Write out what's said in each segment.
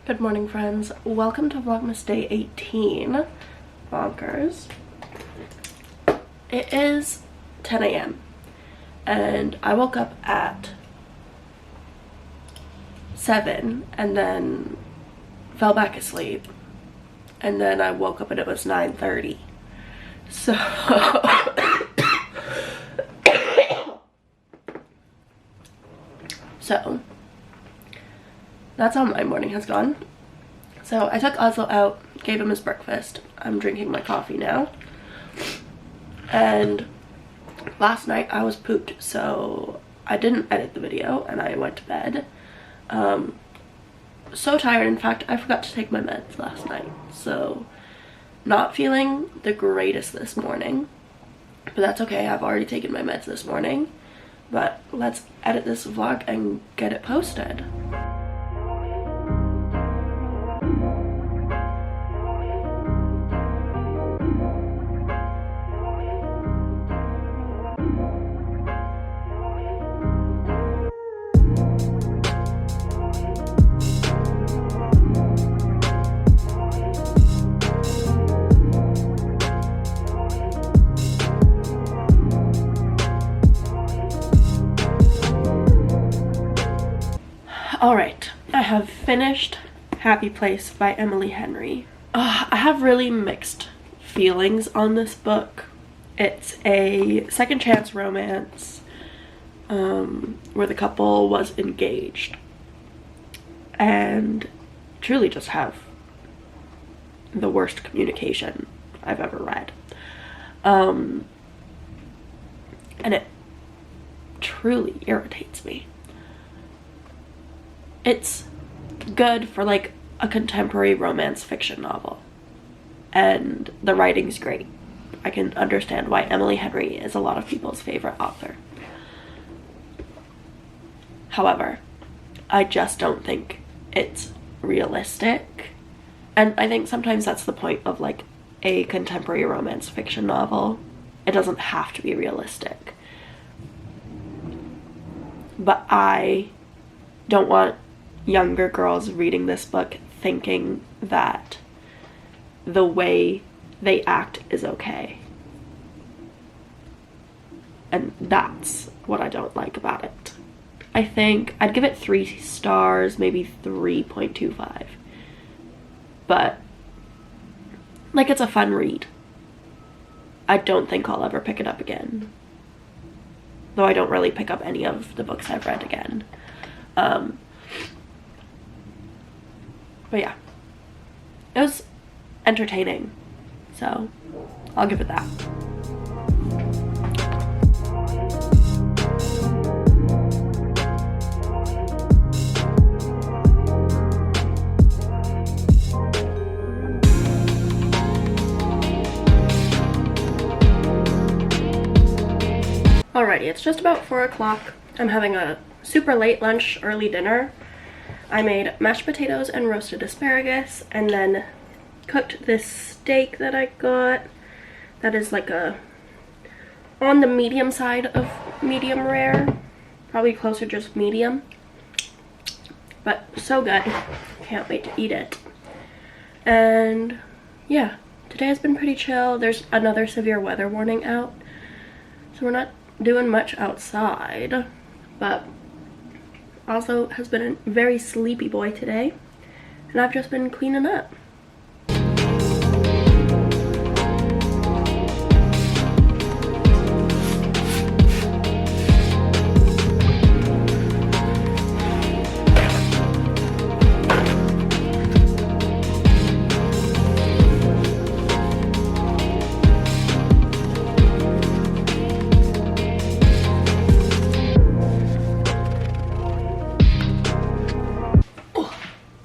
Good morning, friends. Welcome to Vlogmas day 18. Bonkers. It is 10 a.m. and I woke up at 7 and then fell back asleep, and then I woke up and it was 9:30. So so that's how my morning has gone. So I took Oslo out, gave him his breakfast. I'm drinking my coffee now. And last night I was pooped, so I didn't edit the video and I went to bed. So tired. In fact, I forgot to take my meds last night, so not feeling the greatest this morning, but that's okay. I've already taken my meds this morning. But let's edit this vlog and get it posted. Alright, I have finished Happy Place by Emily Henry. I have really mixed feelings on this book. It's a second chance romance where the couple was engaged and truly just have the worst communication I've ever read. And it truly irritates me. It's good for like a contemporary romance fiction novel, and the writing's great. I can understand why Emily Henry is a lot of people's favorite author. However, I just don't think it's realistic, and I think sometimes that's the point of like a contemporary romance fiction novel. It doesn't have to be realistic, but I don't want younger girls reading this book thinking that the way they act is okay. And that's what I don't like about it. I think I'd give it 3 stars, maybe 3.25. But like, it's a fun read. I don't think I'll ever pick it up again. Though I don't really pick up any of the books I've read again. But yeah, it was entertaining, so I'll give it that. Alrighty, it's just about 4 o'clock. I'm having a super late lunch, early dinner. I made mashed potatoes and roasted asparagus, and then cooked this steak that I got. That is like on the medium side of medium rare. Probably closer just medium. But so good. Can't wait to eat it. And yeah, today has been pretty chill. There's another severe weather warning out, so we're not doing much outside. But also has been a very sleepy boy today, and I've just been cleaning up.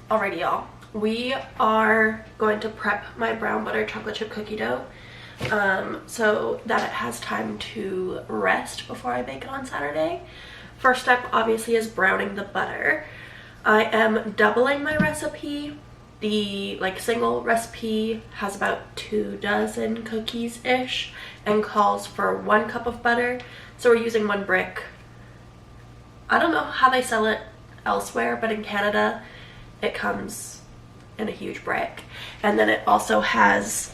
Alrighty, y'all, we are going to prep my brown butter chocolate chip cookie dough so that it has time to rest before I bake it on Saturday. First step obviously is browning the butter. I am doubling my recipe. The single recipe has about 24 cookies ish and calls for 1 cup of butter, so we're using 1 brick. I don't know how they sell it elsewhere, but in Canada it comes in a huge brick. And then it also has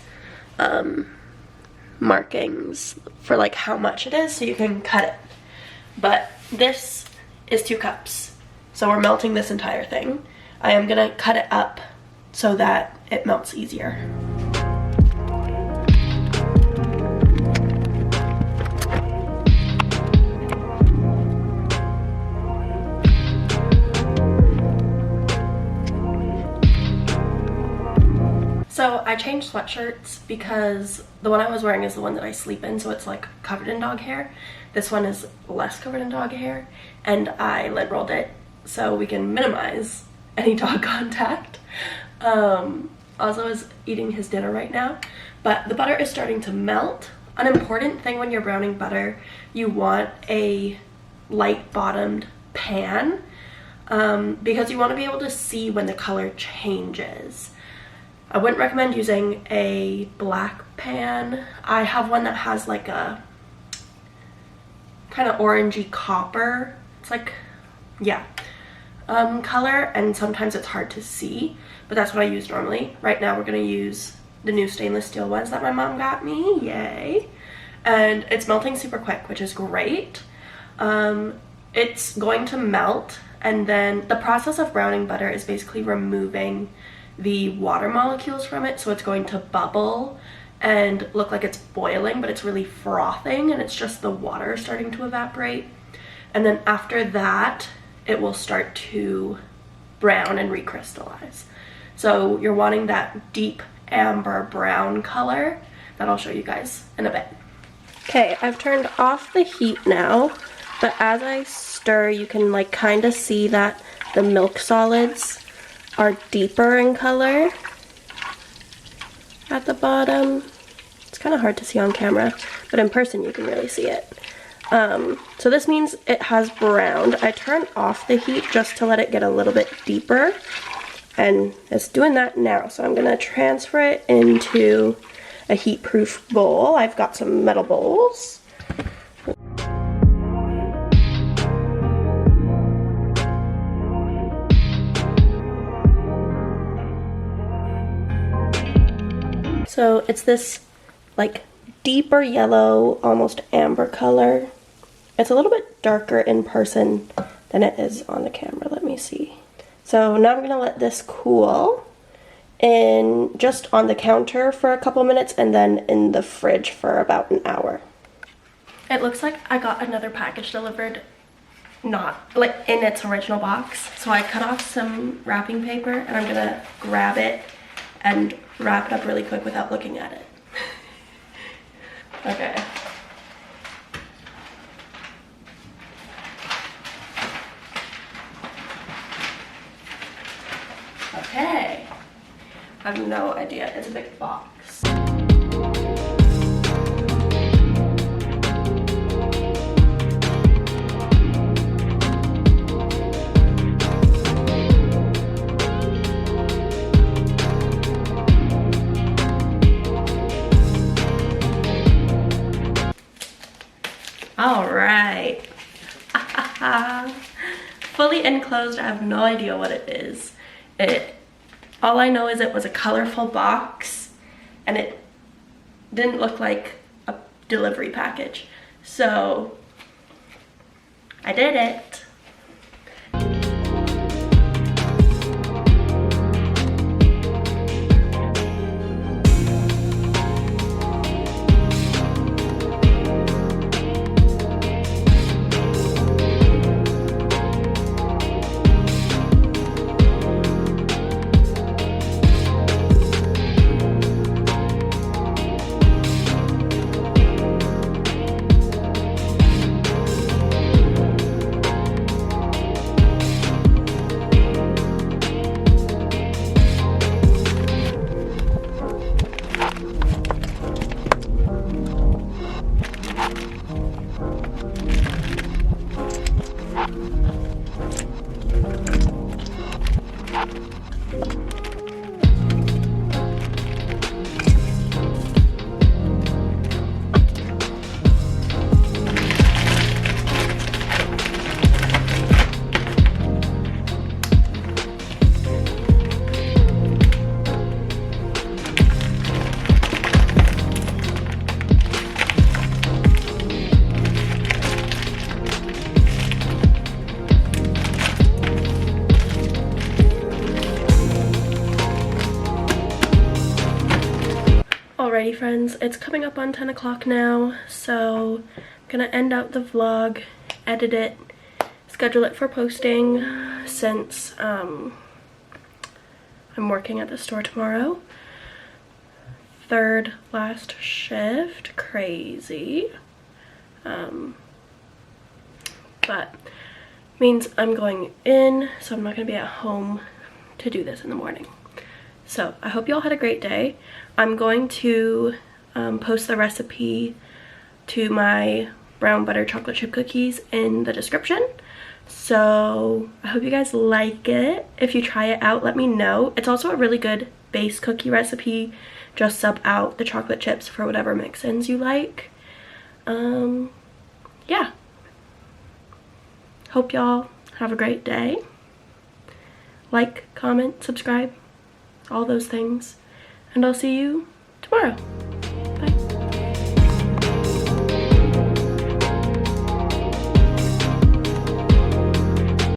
markings for like how much it is, so you can cut it. But this is 2 cups, so we're melting this entire thing. I am gonna cut it up so that it melts easier. So I changed sweatshirts because the one I was wearing is the one that I sleep in, so it's like covered in dog hair. This one is less covered in dog hair, and I lint rolled it so we can minimize any dog contact. Also is eating his dinner right now, but the butter is starting to melt. An important thing when you're browning butter, you want a light bottomed pan because you want to be able to see when the color changes. I wouldn't recommend using a black pan. I have one that has like a kind of orangey copper. It's like, yeah, color, and sometimes it's hard to see, but that's what I use normally. Right now we're gonna use the new stainless steel ones that my mom got me, yay. And it's melting super quick, which is great. It's going to melt, and then the process of browning butter is basically removing the water molecules from it, so it's going to bubble and look like it's boiling, but it's really frothing, and it's just the water starting to evaporate. And then after that, it will start to brown and recrystallize. So you're wanting that deep amber brown color that I'll show you guys in a bit. Okay, I've turned off the heat now, but as I stir, you can like kind of see that the milk solids are deeper in color at the bottom. It's kind of hard to see on camera, but in person you can really see it. So this means it has browned. I turned off the heat just to let it get a little bit deeper, and it's doing that now. So I'm gonna transfer it into a heat-proof bowl. I've got some metal bowls. So it's this like deeper yellow, almost amber color. It's a little bit darker in person than it is on the camera. Let me see. So now I'm gonna let this cool in just on the counter for a couple minutes, and then in the fridge for about an hour. It looks like I got another package delivered, not like in its original box. So I cut off some wrapping paper, and I'm gonna grab it and wrap it up really quick without looking at it. Okay. Okay. I have no idea. It's a big box. All right. Fully enclosed. I have no idea what it is. All I know is it was a colorful box, and it didn't look like a delivery package. So I did it. Alrighty friends, it's coming up on 10 o'clock now, so I'm gonna end out the vlog, edit it, schedule it for posting since I'm working at the store tomorrow. Third last shift, crazy. But means I'm going in, so I'm not gonna be at home to do this in the morning. So I hope you all had a great day. I'm going to post the recipe to my brown butter chocolate chip cookies in the description. So I hope you guys like it. If you try it out, let me know. It's also a really good base cookie recipe. Just sub out the chocolate chips for whatever mix-ins you like. Yeah. Hope y'all have a great day. Like, comment, subscribe, all those things. And I'll see you tomorrow.